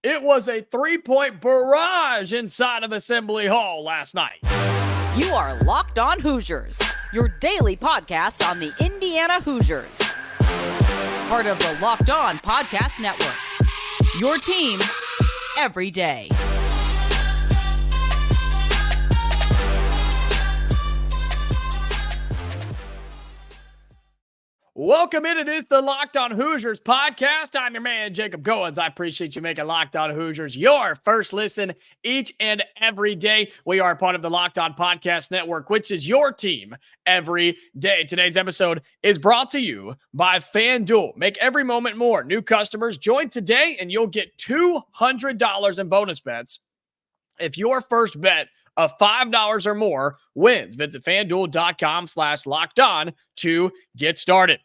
It was a three-point barrage inside of Assembly Hall last night. You are Locked On Hoosiers, your daily podcast on the Indiana Hoosiers. Part of the Locked On Podcast Network, your team every day. Welcome in. It is the Locked On Hoosiers podcast. I'm your man, Jacob Goins. I appreciate you making Locked On Hoosiers your first listen each and every day. We are part of the Locked On Podcast Network, which is your team every day. Today's episode is brought to you by FanDuel. Make every moment more. New customers join today and you'll get $200 in bonus bets if your first bet of $5 or more wins. Visit FanDuel.com/LockedOn to get started.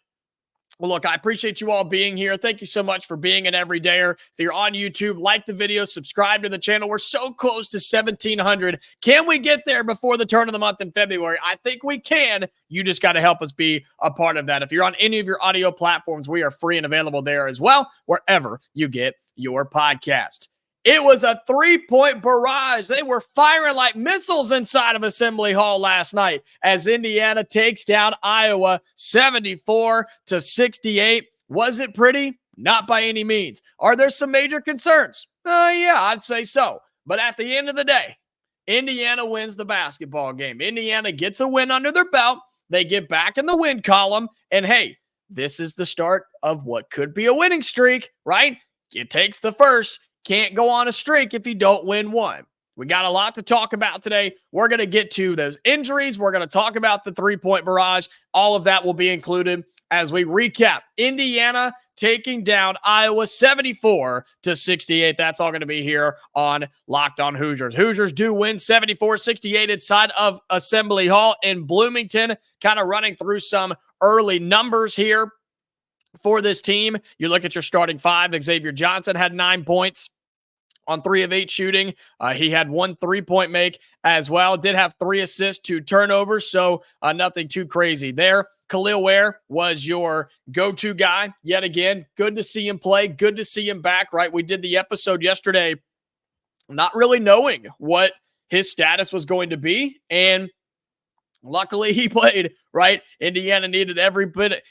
Well, look, I appreciate you all being here. Thank you so much for being an everydayer. If you're on YouTube, like the video, subscribe to the channel. We're so close to 1,700. Can we get there before the turn of the month in February? I think we can. You just got to help us be a part of that. If you're on any of your audio platforms, we are free and available there as well, wherever you get your podcast. It was a three-point barrage. They were firing like missiles inside of Assembly Hall last night as Indiana takes down Iowa 74-68. Was it pretty? Not by any means. Are there some major concerns? Yeah, I'd say so. But at the end of the day, Indiana wins the basketball game. Indiana gets a win under their belt. They get back in the win column. And hey, this is the start of what could be a winning streak, right? It takes the first. Can't go on a streak if you don't win one. We got a lot to talk about today. We're going to get to those injuries. We're going to talk about the three-point barrage. All of that will be included as we recap Indiana taking down Iowa 74-68. That's all going to be here on Locked On Hoosiers. Hoosiers do win 74-68 inside of Assembly Hall in Bloomington. Kind of running through some early numbers here for this team. You look at your starting five. Xavier Johnson had 9 points on 3 of 8 shooting. He had 1 3-point make as well. Did have 3 assists, 2 turnovers, so nothing too crazy there. Kel'el Ware was your go-to guy yet again. Good to see him play. Good to see him back, right? We did the episode yesterday not really knowing what his status was going to be, and luckily he played, right? Indiana needed every bit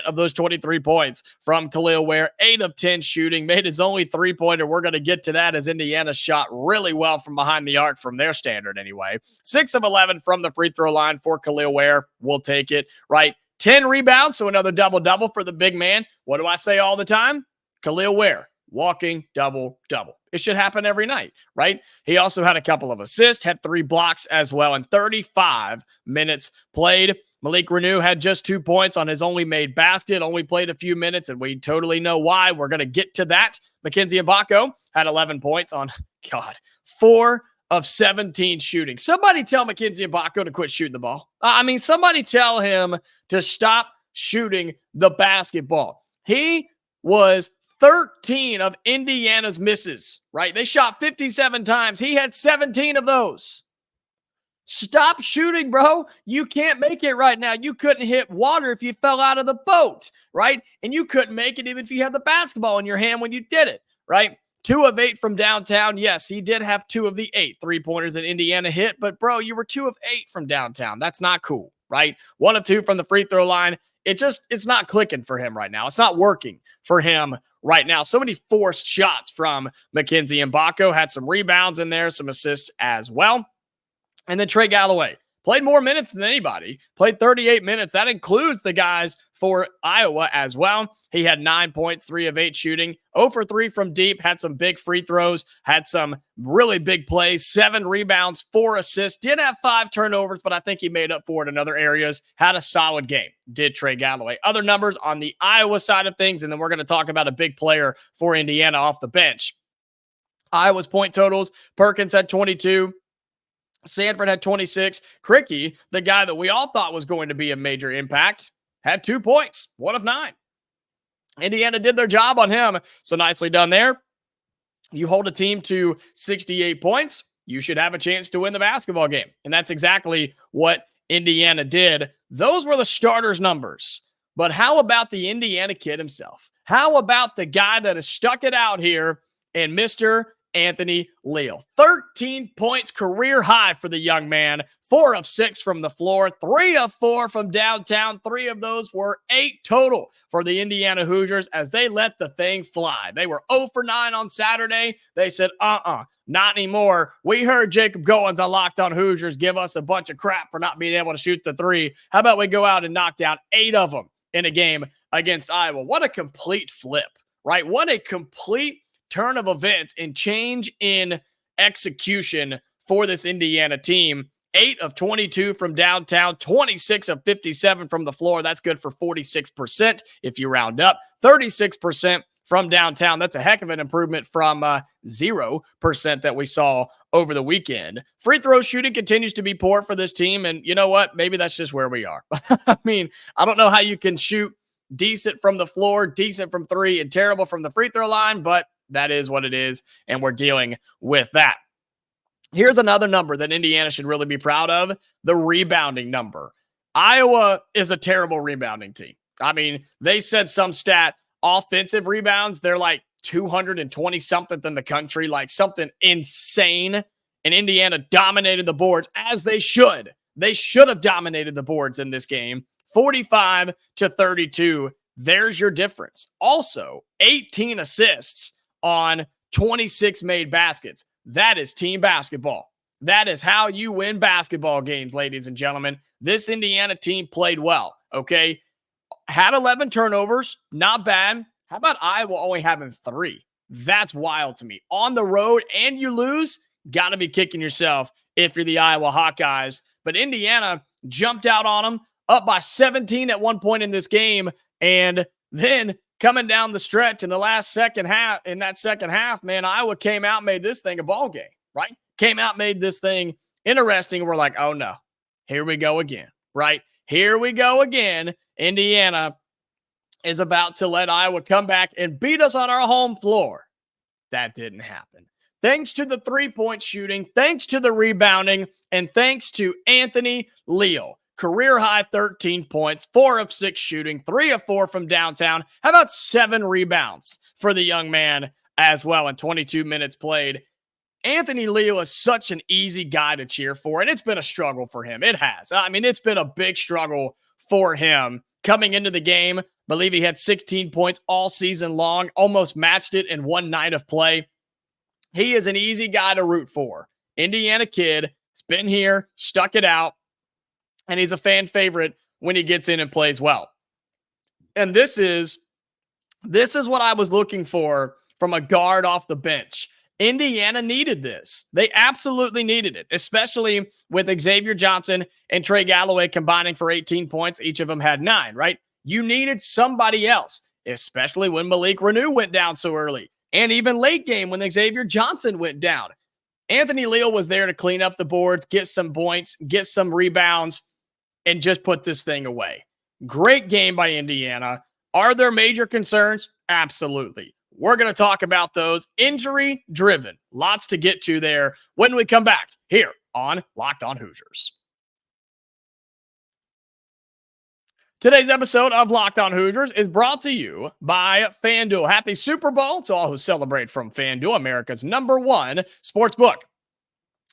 of those 23 points from Kel'el Ware. 8 of 10 shooting, made his only 3-pointer. We're going to get to that as Indiana shot really well from behind the arc from their standard anyway. 6 of 11 from the free throw line for Kel'el Ware. We'll take it, right? 10 rebounds, so another double-double for the big man. What do I say all the time? Kel'el Ware, walking double-double. It should happen every night, right? He also had a couple of assists, had 3 blocks as well, and 35 minutes played. Malik Reneau had just 2 points on his only made basket, only played a few minutes, and we totally know why. We're going to get to that. Mackenzie Mbako had 11 points on, 4 of 17 shooting. Somebody tell Mackenzie Mbako to quit shooting the ball. Somebody tell him to stop shooting the basketball. He was 13 of Indiana's misses, right? They shot 57 times. He had 17 of those. Stop shooting, bro. You can't make it right now. You couldn't hit water if you fell out of the boat, right? And you couldn't make it even if you had the basketball in your hand when you did it, right? 2 of 8 from downtown. Yes, he did have 2 of the 8 3-pointers that Indiana hit, but bro, you were 2 of 8 from downtown. That's not cool, right? 1 of 2 from the free throw line. It's not clicking for him right now. It's not working for him right now. So many forced shots from Mackenzie Mbako. Had some rebounds in there, some assists as well. And then Trey Galloway played more minutes than anybody. Played 38 minutes. That includes the guys for Iowa as well. He had 9 points, 3 of 8 shooting, 0 for 3 from deep, had some big free throws, had some really big plays, 7 rebounds, 4 assists, did have 5 turnovers, but I think he made up for it in other areas. Had a solid game, did Trey Galloway. Other numbers on the Iowa side of things, and then we're going to talk about a big player for Indiana off the bench. Iowa's point totals, Perkins had 22. Sanford had 26. Cricky, the guy that we all thought was going to be a major impact, had 2 points, 1 of 9. Indiana did their job on him, so nicely done there. You hold a team to 68 points, you should have a chance to win the basketball game. And that's exactly what Indiana did. Those were the starters' numbers. But how about the Indiana kid himself? How about the guy that has stuck it out here and Mr. Anthony Leal. 13 points, career high for the young man. 4 of 6 from the floor, 3 of 4 from downtown. 3 of those were 8 total for the Indiana Hoosiers as they let the thing fly. They were 0 for 9 on Saturday. They said, not anymore. We heard Jacob Goins on Locked On Hoosiers give us a bunch of crap for not being able to shoot the 3. How about we go out and knock down 8 of them in a game against Iowa? What a complete flip, right? What a complete turn of events and change in execution for this Indiana team. 8 of 22 from downtown, 26 of 57 from the floor. That's good for 46% if you round up. 36% from downtown. That's a heck of an improvement from 0% that we saw over the weekend. Free throw shooting continues to be poor for this team, and you know what? Maybe that's just where we are. I mean, I don't know how you can shoot decent from the floor, decent from 3, and terrible from the free throw line, but that is what it is, and we're dealing with that. Here's another number that Indiana should really be proud of, the rebounding number. Iowa is a terrible rebounding team. I mean, they said some stat, offensive rebounds, they're like 220-something in the country, like something insane. And Indiana dominated the boards, as they should. They should have dominated the boards in this game. 45-32. There's your difference. Also, 18 assists on 26 made baskets. That is team basketball. That is how you win basketball games, ladies and gentlemen. This Indiana team played well, okay? Had 11 turnovers, not bad. How about Iowa only having 3? That's wild to me. On the road and you lose, got to be kicking yourself if you're the Iowa Hawkeyes. But Indiana jumped out on them, up by 17 at one point in this game, and then coming down the stretch in the second half, man, Iowa came out, made this thing a ball game, right? Came out, made this thing interesting. We're like, oh no, here we go again, right? Here we go again. Indiana is about to let Iowa come back and beat us on our home floor. That didn't happen. Thanks to the 3-point shooting, thanks to the rebounding, and thanks to Anthony Leal. Career high 13 points, 4 of 6 shooting, 3 of 4 from downtown. How about 7 rebounds for the young man as well in 22 minutes played? Anthony Leal is such an easy guy to cheer for, and it's been a struggle for him. It has. I mean, it's been a big struggle for him coming into the game. I believe he had 16 points all season long, almost matched it in one night of play. He is an easy guy to root for. Indiana kid, has been here, stuck it out. And he's a fan favorite when he gets in and plays well. And this is what I was looking for from a guard off the bench. Indiana needed this. They absolutely needed it, especially with Xavier Johnson and Trey Galloway combining for 18 points. Each of them had 9, right? You needed somebody else, especially when Malik Reneau went down so early. And even late game when Xavier Johnson went down. Anthony Leal was there to clean up the boards, get some points, get some rebounds, and just put this thing away. Great game by Indiana. Are there major concerns? Absolutely. We're going to talk about those. Injury-driven. Lots to get to there when we come back here on Locked On Hoosiers. Today's episode of Locked On Hoosiers is brought to you by FanDuel. Happy Super Bowl to all who celebrate from FanDuel, America's #1 sportsbook.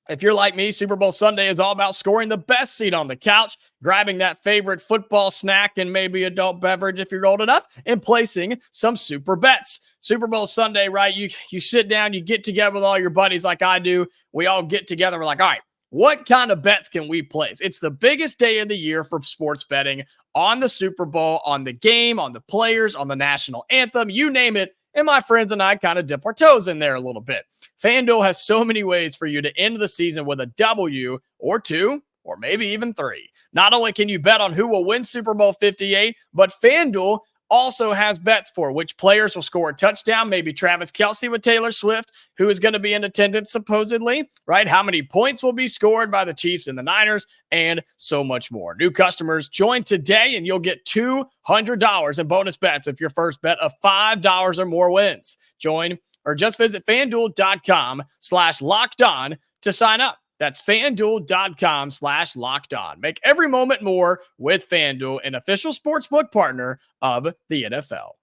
If you're like me, Super Bowl Sunday is all about scoring the best seat on the couch, grabbing that favorite football snack and maybe adult beverage if you're old enough, and placing some super bets. Super Bowl Sunday, right? You sit down, you get together with all your buddies like I do. We all get together. We're like, all right, what kind of bets can we place? It's the biggest day of the year for sports betting on the Super Bowl, on the game, on the players, on the national anthem, you name it. And my friends and I kind of dip our toes in there a little bit. FanDuel has so many ways for you to end the season with a W or 2 or maybe even 3. Not only can you bet on who will win Super Bowl 58, but FanDuel also has bets for which players will score a touchdown, maybe Travis Kelce with Taylor Swift, who is going to be in attendance supposedly, right? How many points will be scored by the Chiefs and the Niners, and so much more. New customers join today and you'll get $200 in bonus bets if your first bet of $5 or more wins. Join or just visit FanDuel.com/lockedon to sign up. That's FanDuel.com/lockedon. Make every moment more with FanDuel, an official sportsbook partner of the NFL.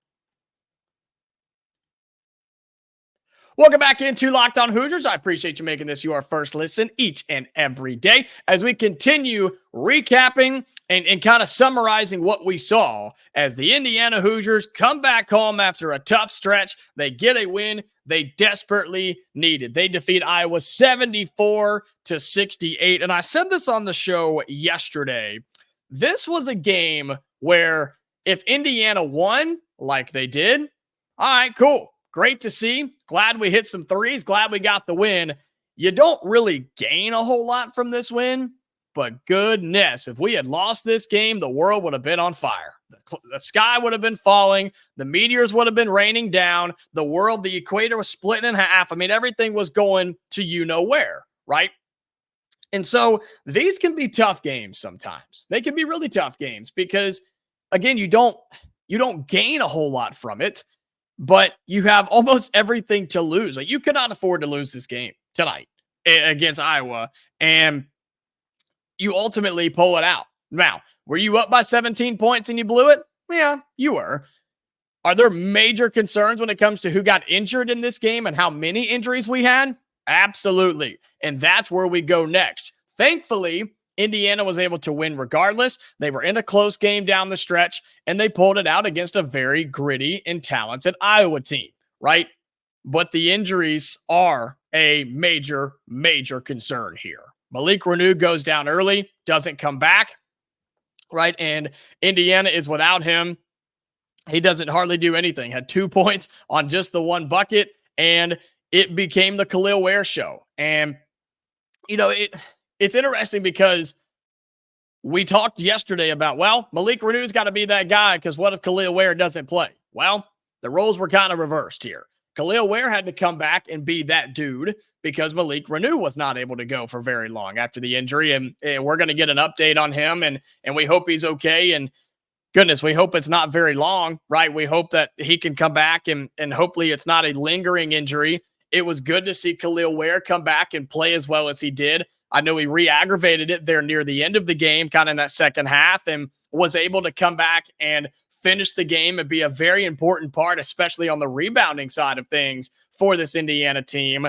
Welcome back into Locked On Hoosiers. I appreciate you making this your first listen each and every day as we continue recapping and kind of summarizing what we saw as the Indiana Hoosiers come back home after a tough stretch. They get a win they desperately needed. They defeat Iowa 74-68. And I said this on the show yesterday. This was a game where if Indiana won like they did, all right, cool. Great to see. Glad we hit some threes. Glad we got the win. You don't really gain a whole lot from this win, but goodness, if we had lost this game, the world would have been on fire. The sky would have been falling. The meteors would have been raining down. The world, the equator was splitting in half. I mean, everything was going to you-know-where, right? And so these can be tough games sometimes. They can be really tough games because, again, you don't gain a whole lot from it. But you have almost everything to lose. Like, you cannot afford to lose this game tonight against Iowa, and you ultimately pull it out. Now, were you up by 17 points and you blew it? Yeah, you were. Are there major concerns when it comes to who got injured in this game and how many injuries we had? Absolutely. And that's where we go next. Thankfully, Indiana was able to win regardless. They were in a close game down the stretch, and they pulled it out against a very gritty and talented Iowa team, right? But the injuries are a major, major concern here. Malik Reneau goes down early, doesn't come back, right? And Indiana is without him. He doesn't hardly do anything. Had 2 points on just the one bucket, and it became the Kel'el Ware show. And, you know, it's interesting because we talked yesterday about, well, Malik Reneau's got to be that guy because what if Kel'el Ware doesn't play? Well, the roles were kind of reversed here. Kel'el Ware had to come back and be that dude because Malik Reneau was not able to go for very long after the injury, and we're going to get an update on him, and we hope he's okay, and goodness, we hope it's not very long, right? We hope that he can come back, and hopefully it's not a lingering injury. It was good to see Kel'el Ware come back and play as well as he did. I know he re-aggravated it there near the end of the game, kind of in that second half, and was able to come back and finish the game and be a very important part, especially on the rebounding side of things for this Indiana team.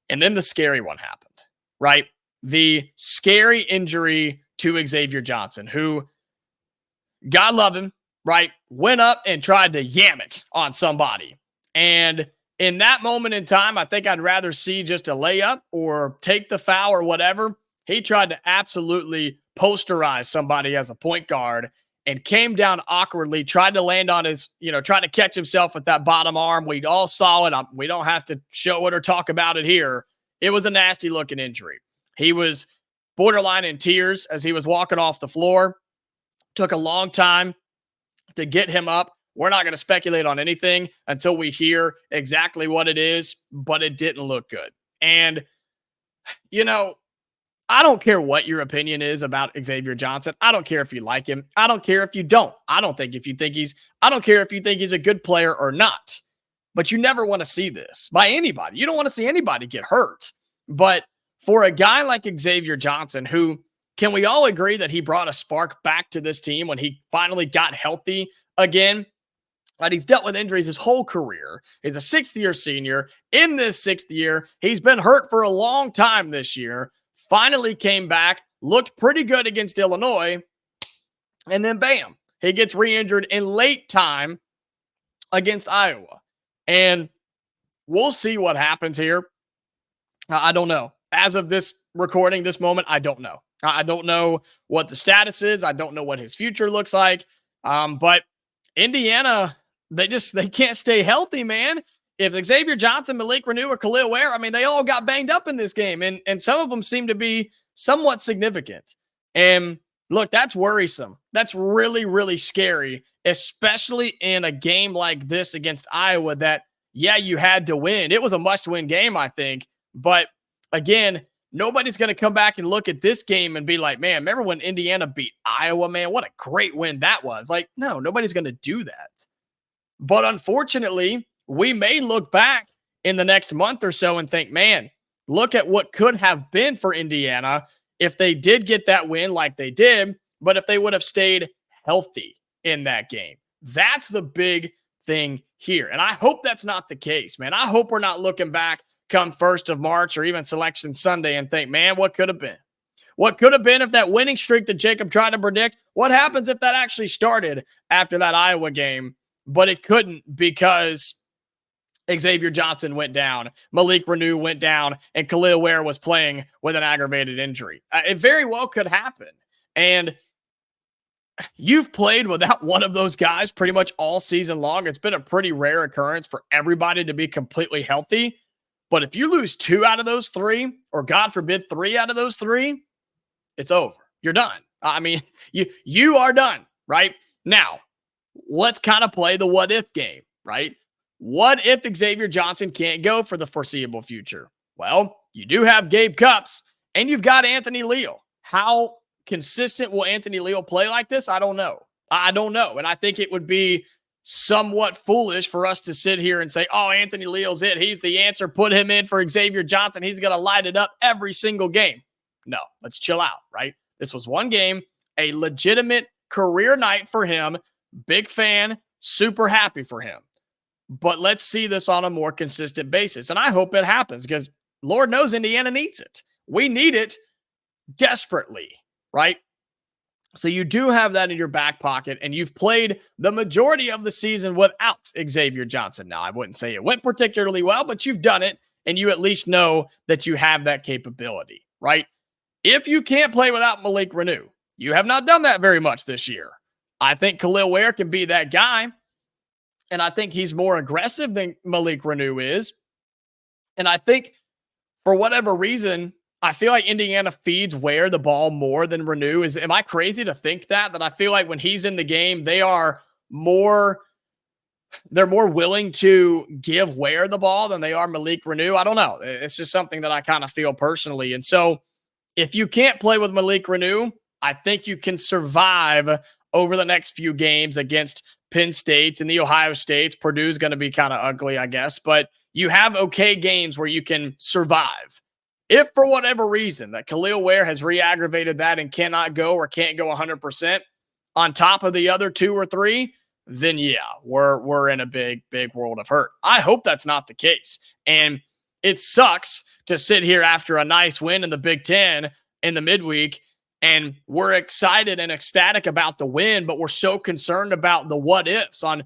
And then the scary one happened, right? The scary injury to Xavier Johnson, who, God love him, right, went up and tried to yam it on somebody. And in that moment in time, I think I'd rather see just a layup or take the foul or whatever. He tried to absolutely posterize somebody as a point guard and came down awkwardly, tried to land on his, tried to catch himself with that bottom arm. We all saw it. We don't have to show it or talk about it here. It was a nasty looking injury. He was borderline in tears as he was walking off the floor. Took a long time to get him up. We're not going to speculate on anything until we hear exactly what it is, but it didn't look good. And, I don't care what your opinion is about Xavier Johnson. I don't care if you like him. I don't care if you don't. I don't care if you think he's a good player or not. But you never want to see this by anybody. You don't want to see anybody get hurt. But for a guy like Xavier Johnson, who, can we all agree that he brought a spark back to this team when he finally got healthy again? Right, he's dealt with injuries his whole career. He's a sixth-year senior. In this sixth year, he's been hurt for a long time this year. Finally came back, looked pretty good against Illinois, and then bam, he gets re-injured in late time against Iowa. And we'll see what happens here. I don't know. As of this recording, this moment, I don't know. I don't know what the status is. I don't know what his future looks like. But Indiana, they can't stay healthy, man. If Xavier Johnson, Malik Reneau, or Kel'el Ware, they all got banged up in this game, and some of them seem to be somewhat significant. And look, that's worrisome. That's really, really scary, especially in a game like this against Iowa that, yeah, you had to win. It was a must-win game, I think. But again, nobody's going to come back and look at this game and be like, man, remember when Indiana beat Iowa, man? What a great win that was. Like, no, nobody's going to do that. But unfortunately, we may look back in the next month or so and think, man, look at what could have been for Indiana if they did get that win like they did, but if they would have stayed healthy in that game. That's the big thing here. And I hope that's not the case, man. I hope we're not looking back come 1st of March or even Selection Sunday and think, man, what could have been? What could have been if that winning streak that Jacob tried to predict, what happens if that actually started after that Iowa game, but it couldn't because Xavier Johnson went down, Malik Reneau went down, and Kel'el Ware was playing with an aggravated injury. It very well could happen. And you've played without one of those guys pretty much all season long. It's been a pretty rare occurrence for everybody to be completely healthy. But if you lose 2 out of those 3, or God forbid 3 out of those 3, it's over. You're done. I mean, you are done, right? Now, let's kind of play the what if game, right? What if Xavier Johnson can't go for the foreseeable future? Well, you do have Gabe Cupps and you've got Anthony Leal. How consistent will Anthony Leal play like this? I don't know. And I think it would be somewhat foolish for us to sit here and say, oh, Anthony Leal's it. He's the answer. Put him in for Xavier Johnson. He's going to light it up every single game. No, let's chill out, right? This was one game, a legitimate career night for him. Big fan, super happy for him. But let's see this on a more consistent basis. And I hope it happens because Lord knows Indiana needs it. We need it desperately, right? So you do have that in your back pocket, and you've played the majority of the season without Xavier Johnson. Now, I wouldn't say it went particularly well, but you've done it, and you at least know that you have that capability, right? If you can't play without Malik Reneau, you have not done that very much this year. I think Kel'el Ware can be that guy. And I think he's more aggressive than Malik Reneau is. And I think for whatever reason, I feel like Indiana feeds Ware the ball more than Reneau is. Am I crazy to think that I feel like when he's in the game, they're more willing to give Ware the ball than they are Malik Reneau? I don't know. It's just something that I kind of feel personally. And so if you can't play with Malik Reneau, I think you can survive over the next few games against Penn State and the Ohio States. Purdue's going to be kind of ugly, I guess, but you have okay games where you can survive. If for whatever reason that Kel'el Ware has re-aggravated that and cannot go or can't go 100% on top of the other 2 or 3, then yeah, we're in a big world of hurt. I hope that's not the case. And it sucks to sit here after a nice win in the Big Ten in the midweek, and we're excited and ecstatic about the win, but we're so concerned about the what ifs on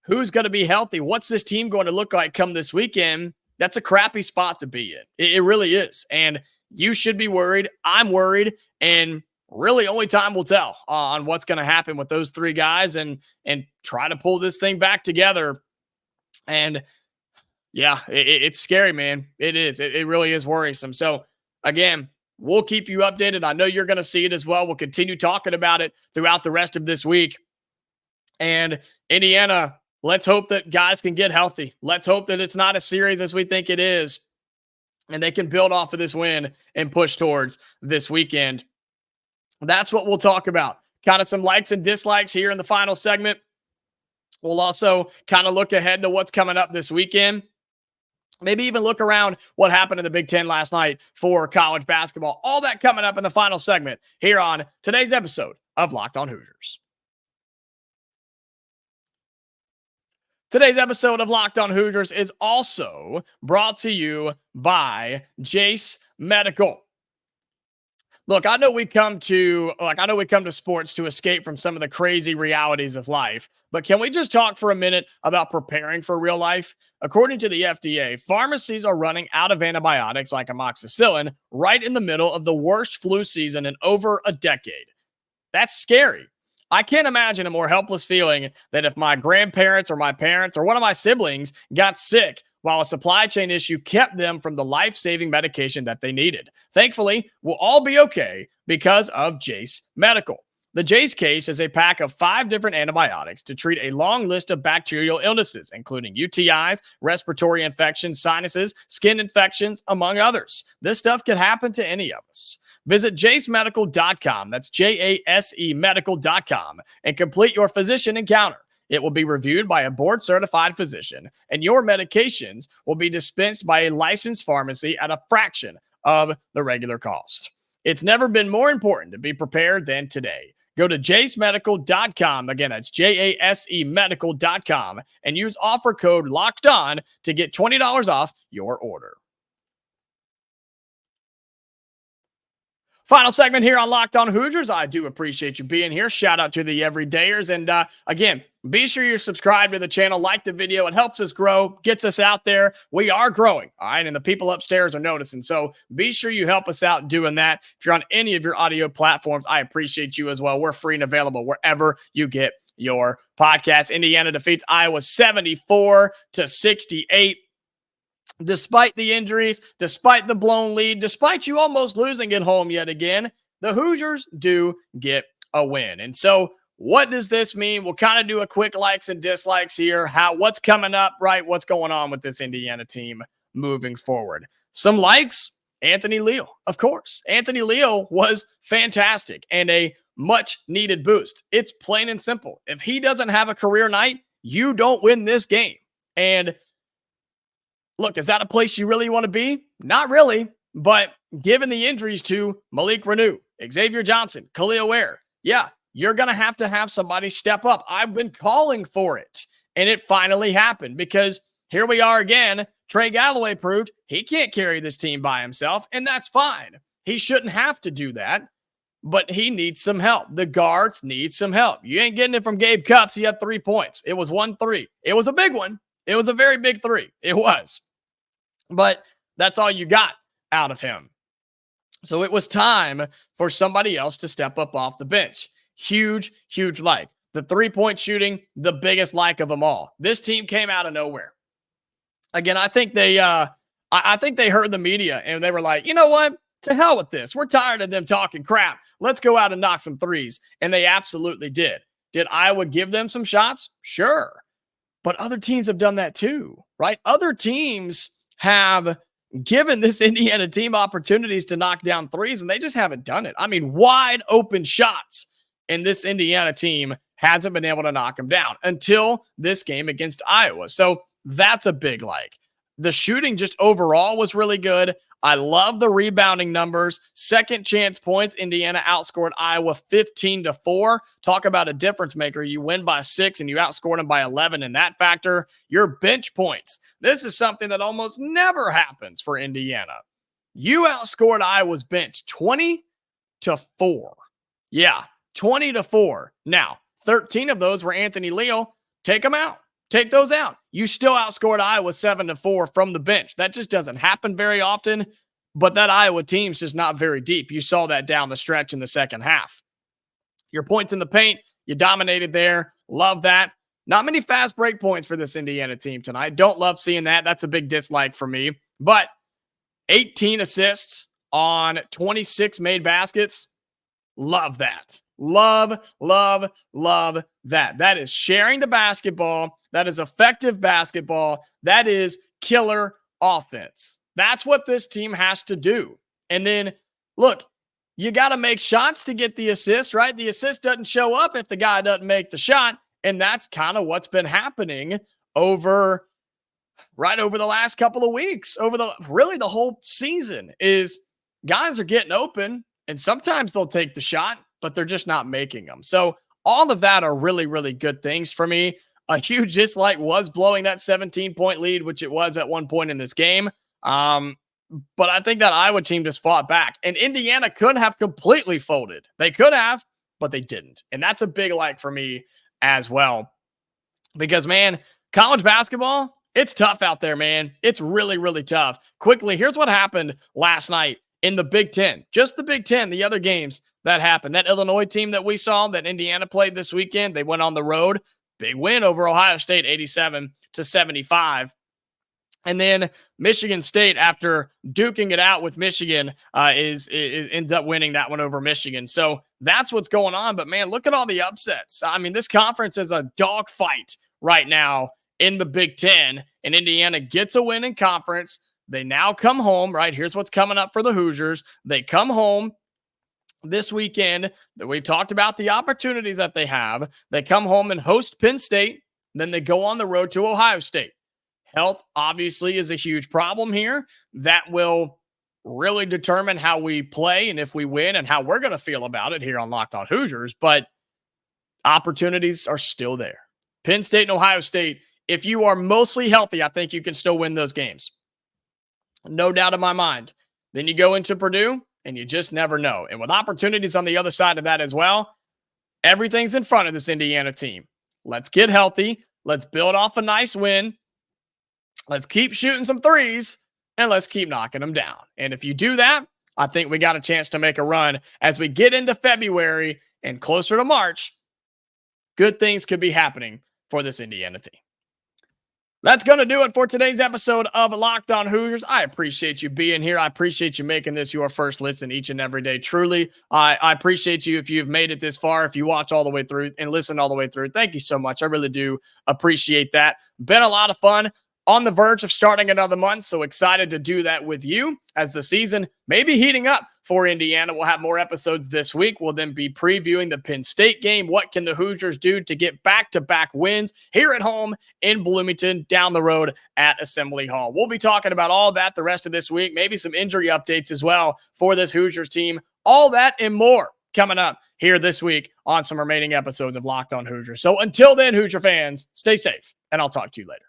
who's going to be healthy. What's this team going to look like come this weekend? That's a crappy spot to be in. It really is. And you should be worried. I'm worried. And really only time will tell on what's going to happen with those 3 guys and try to pull this thing back together. And yeah, it's scary, man. It is. It really is worrisome. So again, we'll keep you updated. I know you're going to see it as well. We'll continue talking about it throughout the rest of this week. And Indiana, let's hope that guys can get healthy. Let's hope that it's not as serious as we think it is, and they can build off of this win and push towards this weekend. That's what we'll talk about. Kind of some likes and dislikes here in the final segment. We'll also kind of look ahead to what's coming up this weekend. Maybe even look around what happened in the Big Ten last night for college basketball. All that coming up in the final segment here on today's episode of Locked On Hoosiers. Today's episode of Locked On Hoosiers is also brought to you by Jase Medical. Look, I know we come to sports to escape from some of the crazy realities of life, but can we just talk for a minute about preparing for real life? According to the FDA, pharmacies are running out of antibiotics like amoxicillin right in the middle of the worst flu season in over a decade. That's scary. I can't imagine a more helpless feeling than if my grandparents or my parents or one of my siblings got sick while a supply chain issue kept them from the life-saving medication that they needed. Thankfully, we'll all be okay because of Jase Medical. The Jase case is a pack of 5 different antibiotics to treat a long list of bacterial illnesses, including UTIs, respiratory infections, sinuses, skin infections, among others. This stuff can happen to any of us. Visit jasemedical.com, that's JASE medical.com, and complete your physician encounter. It will be reviewed by a board-certified physician, and your medications will be dispensed by a licensed pharmacy at a fraction of the regular cost. It's never been more important to be prepared than today. Go to jasemedical.com. Again, that's JASE medical.com and use offer code Locked On to get $20 off your order. Final segment here on Locked On Hoosiers. I do appreciate you being here. Shout out to the everydayers. And again, be sure you're subscribed to the channel, like the video. It helps us grow, gets us out there. We are growing, all right? And the people upstairs are noticing. So be sure you help us out doing that. If you're on any of your audio platforms, I appreciate you as well. We're free and available wherever you get your podcast. Indiana defeats Iowa 74-68. Despite the injuries, despite the blown lead, despite you almost losing at home yet again, the Hoosiers do get a win. And so what does this mean? We'll kind of do a quick likes and dislikes here. What's coming up, right? What's going on with this Indiana team moving forward? Some likes, Anthony Leal, of course. Anthony Leal was fantastic and a much needed boost. It's plain and simple. If he doesn't have a career night, you don't win this game. And look, is that a place you really want to be? Not really, but given the injuries to Malik Reneau, Xavier Johnson, Kel'el Ware, yeah, you're going to have somebody step up. I've been calling for it, and it finally happened because here we are again. Trey Galloway proved he can't carry this team by himself, and that's fine. He shouldn't have to do that, but he needs some help. The guards need some help. You ain't getting it from Gabe Cupps. He had 3 points. It was 1-3. It was a big one. It was a very big 3. It was. But that's all you got out of him. So it was time for somebody else to step up off the bench. Huge, huge like. The 3-point shooting, the biggest like of them all. This team came out of nowhere. Again, I think they heard the media and they were like, you know what? To hell with this. We're tired of them talking crap. Let's go out and knock some threes. And they absolutely did. Did Iowa give them some shots? Sure. But other teams have done that too, right? Other teams have given this Indiana team opportunities to knock down threes, and they just haven't done it. I mean, wide open shots, and this Indiana team hasn't been able to knock them down until this game against Iowa. So that's a big like. The shooting just overall was really good. I love the rebounding numbers. Second chance points. Indiana outscored Iowa 15-4. Talk about a difference maker. You win by 6 and you outscored them by 11 in that factor. Your bench points. This is something that almost never happens for Indiana. You outscored Iowa's bench 20-4. Yeah, 20-4. Now, 13 of those were Anthony Leal. Take them out. Take those out. You still outscored Iowa 7-4 from the bench. That just doesn't happen very often, but that Iowa team's just not very deep. You saw that down the stretch in the second half. Your points in the paint, you dominated there. Love that. Not many fast break points for this Indiana team tonight. Don't love seeing that. That's a big dislike for me. But 18 assists on 26 made baskets. Love that. Love, love, love that. That is sharing the basketball. That is effective basketball. That is killer offense. That's what this team has to do. And then, look, you got to make shots to get the assist, right? The assist doesn't show up if the guy doesn't make the shot. And that's kind of what's been happening over the last couple of weeks, really the whole season is guys are getting open and sometimes they'll take the shot, but they're just not making them. So all of that are really, really good things for me. A huge dislike was blowing that 17-point lead, which it was at one point in this game. But I think that Iowa team just fought back. And Indiana could have completely folded. They could have, but they didn't. And that's a big like for me as well. Because, man, college basketball, it's tough out there, man. It's really, really tough. Quickly, here's what happened last night in the Big Ten. Just the Big Ten, the other games that happened. That Illinois team that we saw that Indiana played this weekend, they went on the road. Big win over Ohio State, 87-75. And then Michigan State, after duking it out with Michigan, ends up winning that one over Michigan. So that's what's going on. But, man, look at all the upsets. I mean, this conference is a dogfight right now in the Big Ten. And Indiana gets a win in conference. They now come home, right? Here's what's coming up for the Hoosiers. They come home this weekend. We've talked about the opportunities that they have. They come home and host Penn State. Then they go on the road to Ohio State. Health, obviously, is a huge problem here. That will really determine how we play and if we win and how we're going to feel about it here on Locked On Hoosiers, but opportunities are still there. Penn State and Ohio State, if you are mostly healthy, I think you can still win those games. No doubt in my mind. Then you go into Purdue and you just never know. And with opportunities on the other side of that as well, everything's in front of this Indiana team. Let's get healthy. Let's build off a nice win. Let's keep shooting some threes and let's keep knocking them down. And if you do that, I think we got a chance to make a run as we get into February and closer to March. Good things could be happening for this Indiana team. That's going to do it for today's episode of Locked On Hoosiers. I appreciate you being here. I appreciate you making this your first listen each and every day. Truly, I appreciate you if you've made it this far, if you watch all the way through and listen all the way through. Thank you so much. I really do appreciate that. Been a lot of fun. On the verge of starting another month, so excited to do that with you as the season may be heating up for Indiana. We'll have more episodes this week. We'll then be previewing the Penn State game. What can the Hoosiers do to get back-to-back wins here at home in Bloomington, down the road at Assembly Hall? We'll be talking about all that the rest of this week, maybe some injury updates as well for this Hoosiers team. All that and more coming up here this week on some remaining episodes of Locked On Hoosiers. So until then, Hoosier fans, stay safe, and I'll talk to you later.